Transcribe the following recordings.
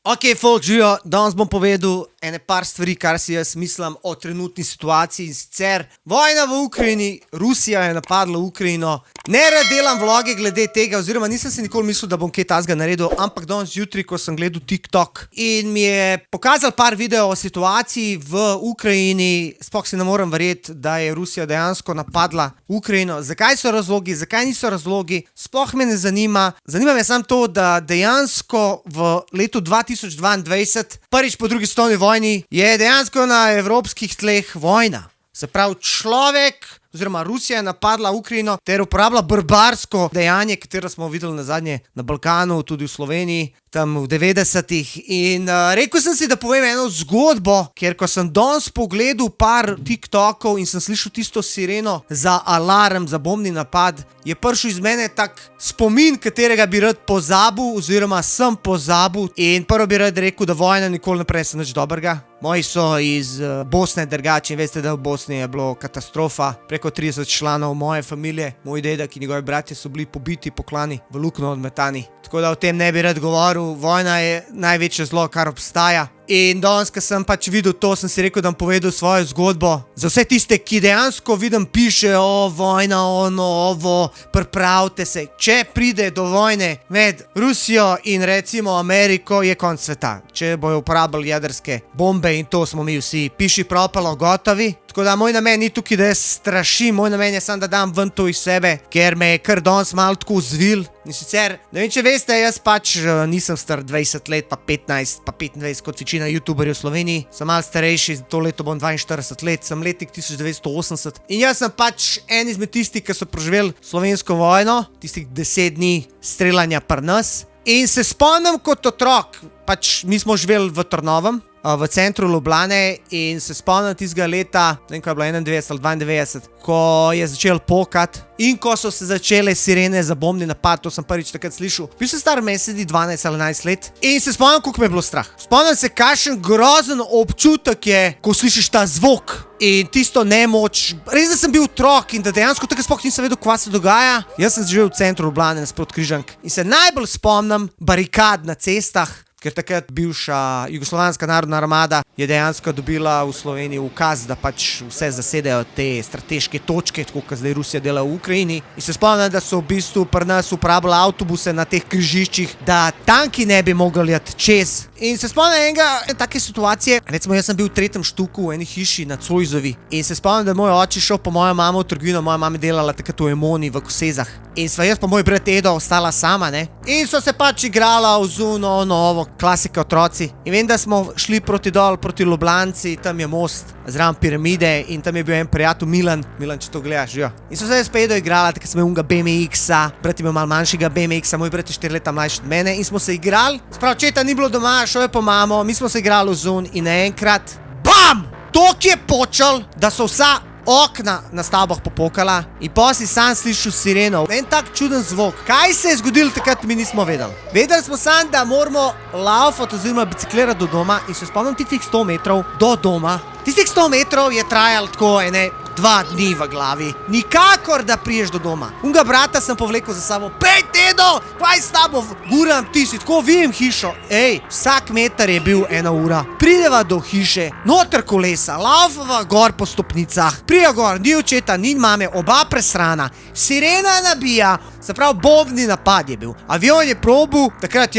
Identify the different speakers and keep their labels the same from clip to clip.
Speaker 1: Ok, folk, živijo, danes bom povedal ene par stvari, kar si jaz mislim o trenutni situaciji. In sicer vojna v Ukrajini, Rusija je napadla Ukrajino. Ne rad delam vloge glede tega, oziroma nisem si nikoli mislil, da bom kaj takega naredil, ampak danes jutri, ko sem gledal TikTok in mi je pokazal par videov o situaciji v Ukrajini, sploh si ne morem verjeti, da je Rusija dejansko napadla Ukrajino. Zakaj so razlogi, zakaj niso razlogi, sploh me ne zanima. Zanima me samo to, da dejansko v letu 2022, prvič po drugi svetovni vojni, je dejansko na evropskih tleh vojna. Se pravi, človek oziroma Rusija je napadla Ukrajino ter uporabila barbarsko dejanje, katero smo videli nazadnje na Balkanu, tudi v Sloveniji, tam v 90-ih. In rekel sem si, da povem eno zgodbo, ker ko sem danes pogledal par TikTokov in sem slišal tisto sireno za alarm, za bombni napad, je prišel iz mene tak spomin, katerega bi rad pozabil oziroma sem pozabil. In prvo bi rad rekel, da vojna nikoli ne prinese nič dobrega. Moji so iz Bosne drugače in veste, da v Bosni je bilo katastrofa. Preko 30 članov moje familije, moj dedek in njegovi bratje so bili pobiti, poklani, v luknjo odmetani. Tako da o tem ne bi rad govoril, vojna je največje zlo, kar obstaja. In danes, ko sem pač videl to, sem si rekel, da bom povedal svojo zgodbo. Za vse tiste, ki dejansko vidim piše o vojna, ono, ovo, pripravite se. Če pride do vojne med Rusijo in recimo Ameriko, je konc sveta. Če bojo uporabljali jedrske bombe in to smo mi vsi piši propalo gotovi. Tako da moj namen ni tukaj, da jaz strašim, moj namen je samo, da dam ven to iz sebe, ker me je kar danes malo tako zvil. In sicer, ne vem, če veste, jaz pač nisem star 20 let, pa 15, pa 25 kot večina youtuberjev v Sloveniji. Sem malo starejši, to leto bom 42 let, sem letnik 1980. In jaz sem pač en izmed tistih, ki so proživeli slovensko vojno, tistih 10 dni streljanja pri nas. In se spomnim kot otrok, pač mi smo živeli v Trnovem, v centru Ljubljane, in se spomnim tistega leta, ne vem, ko je bilo 91 ali 92, ko je začel pokat in ko so se začele sirene za bombni napad, to sem prvič takrat slišal. Bil sem star mesedi 12 ali 11 let in se spomnim, koliko me je bilo strah. Spomnim se, kakšen grozen občutek je, ko slišiš ta zvok in tisto nemoč. Res, da sem bil otrok in da dejansko takrat sploh nisem vedel, kva se dogaja. Jaz sem živel v centru Ljubljane nasproti Križank in se najbolj spomnim barikad na cestah, ker takrat bivša Jugoslovanska narodna armada je dejansko dobila v Sloveniji ukaz, da pač vse zasedejo te strateške točke, tako kot zdaj Rusija dela v Ukrajini. In se spomnim, da so v bistvu pri nas uporabljali avtobuse na teh križiščih, da tanki ne bi mogli iti čez. In se spomnim ene take situacije, recimo jaz sem bil v 3. štuku v eni hiši na Cojzovi in se spomnim, da je moj oče šel po mojo mamo v trgovino, moja mama delala takrat v Emoni v Kosezah. In sva jaz pa moj brat Edo ostala sama, ne. In so se pač igrala v zuno, novo, klasika otroci. In vem, da smo šli proti dol, proti Ljubljanci, tam je most, zraven piramide in tam je bil en prijatelj Milan, če to gledaš, jo. In so se jaz pa Edo igrala, takrat smo unga BMX-a, brat je imel malo manjšega BMX-a, moj brat je 4 leta mlajši od mene in smo se igrali. Sprav, očeta ni bilo doma, šel je po mamo, mi smo se igrali v zun in naenkrat, BAM! Tok je počel, da so vsa okna na stavbah popokala in pa si sam slišal sireno. En tak čuden zvok. Kaj se je zgodilo takrat, mi nismo vedeli. Vedeli smo sam, da moramo laufati oziroma biciklirati do doma in se spomnim tistih 100 metrov do doma. Tistih 100 metrov je trajalo tako ene 2 dni v glavi. Nikakor, da priješ do doma. Unga brata sem povlekel za sabo. Pej, Tedo, kaj s tabo? Guram, ti si tako vidim hišo. Ej, vsak meter je bil 1 ura. Prideva do hiše, noter kolesa, laufava gor po stopnicah. Prija gor, ni očeta, ni mame, oba presrana. Sirena nabija. Se pravi, bombni napad je bil. Avion je probil, takrat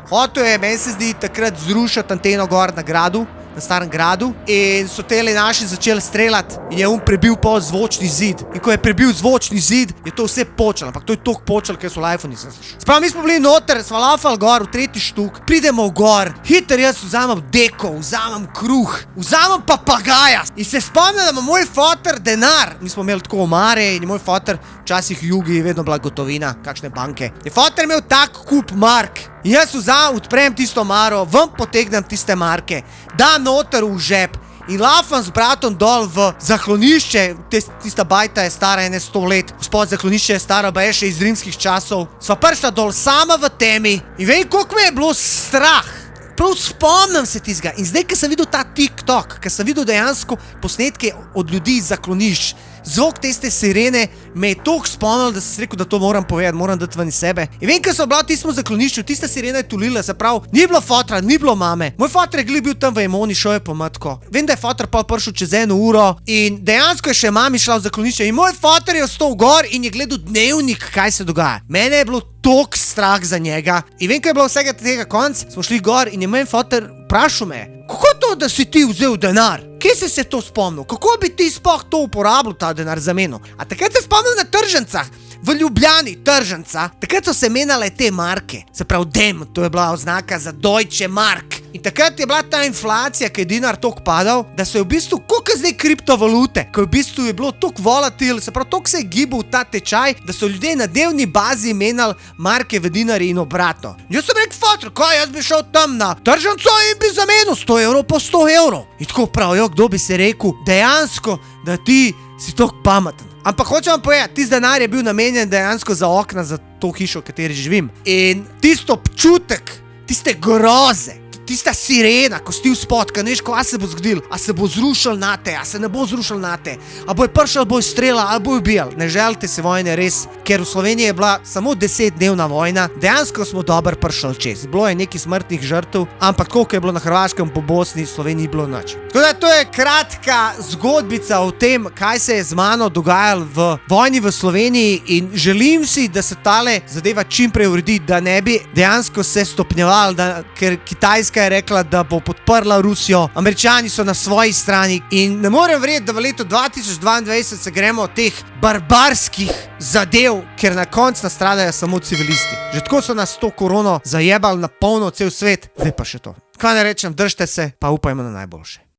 Speaker 1: hotel je, meni se zdi, takrat zrušiti anteno gor na gradu, na starem gradu, in so tele naši začeli streljati in je prebil pol zvočni zid. In ko je prebil zvočni zid, je to vse počelo, ampak to je toliko počelo, ker so life nisem slišal. Sprav, mi smo bili noter, smo laufali gor v 3. štuk, pridemo gor, hiter jaz vzamem deko, vzamem kruh, vzamem papagaja in se spomnim, da ima moj foter denar. Mi smo imeli tako omare in moj foter, včasih v Jugi je vedno bila gotovina, kakšne banke. Je foter imel tak kup mark. In jaz odprem tisto maro, ven potegnem tiste marke, dam noter v žep in laufam z bratom dol v zaklonišče. Tista bajta je stara ene 100 let, gospod zaklonišče je stara baje še iz rimskih časov. Sva prišla dol sama v temi in vem, koliko me je bilo strah. Prav spomnim se tistega in zdaj, ko sem videl ta TikTok, ko sem videl dejansko posnetke od ljudi iz zaklonišč, zvok tiste sirene me je toliko spomnil, da sem rekel, da to moram povedati, moram dati ven iz sebe. In vem, ko so bila v tistem zaklonišču, tista sirena je tulila, se pravi, ni bilo fotra, ni bilo mame. Moj foter je bil tam v Emoni, šel je po matko. Vem, da je foter pa prišel čez 1 uro in dejansko je še mami šla v zaklonišče in moj foter je ostal gor in je gledal dnevnik, kaj se dogaja. Mene je bilo toliko strah za njega. In vem, ko je bilo vsega tega konc, smo šli gor in je moj foter vprašal me, kako to, da si ti vzel denar? Kje si se to spomnil? Kako bi ti sploh to uporabljal, ta denar za meno? A takrat se spomnil na tržnicah. V Ljubljani tržnica, takrat so se menjale te marke. Se pravi, DEM, to je bila oznaka za Deutsche Mark. In takrat je bila ta inflacija, ki je dinar toliko padal, da so je v bistvu, koliko zdaj kriptovalute, ko v bistvu je bilo toliko volatil, se pravi, toliko se je gibal ta tečaj, da so ljudje na dnevni bazi menjali marke v dinari in obratno. Jaz sem rekel, fotor, kaj, jaz bi šel tam na tržnico in bi zamenil 100 evrov po 100 evrov. In tako pravijo, kdo bi se rekel, dejansko, da ti si toliko pameten. Ampak hočem vam povedati, tisti denar je bil namenjen dejansko za okna, za to hišo, v kateri živim. In tisto občutek, tiste groze, tista sirena, ko si vzpod, ko ne veš, kaj se bo zgodil, a se bo zrušil nate, a se ne bo zrušil nate, a bo je prišel, bo je strela, a bo je ubijal. Ne želite se vojne res, ker v Sloveniji je bila samo 10-dnevna vojna, dejansko smo dobro prišli čez. Bilo je nekaj smrtnih žrtev, ampak koliko je bilo na Hrvaškem po Bosni, v Sloveniji bilo nič. Tako da to je kratka zgodbica o tem, kaj se je z mano dogajalo v vojni v Sloveniji in želim si, da se tale zadeva čim prej uredi, da ne bi dejansko se stopnjeval, ker Kitajska je rekla, da bo podprla Rusijo, Američani so na svoji strani in ne morem verjeti, da v letu 2022 se gremo od teh barbarskih zadev, ker na koncu nastradajo samo civilisti. Že tako so nas to korono zajebali na polno cel svet, zdaj pa še to. Kaj ne rečem, držite se, pa upajmo na najboljše.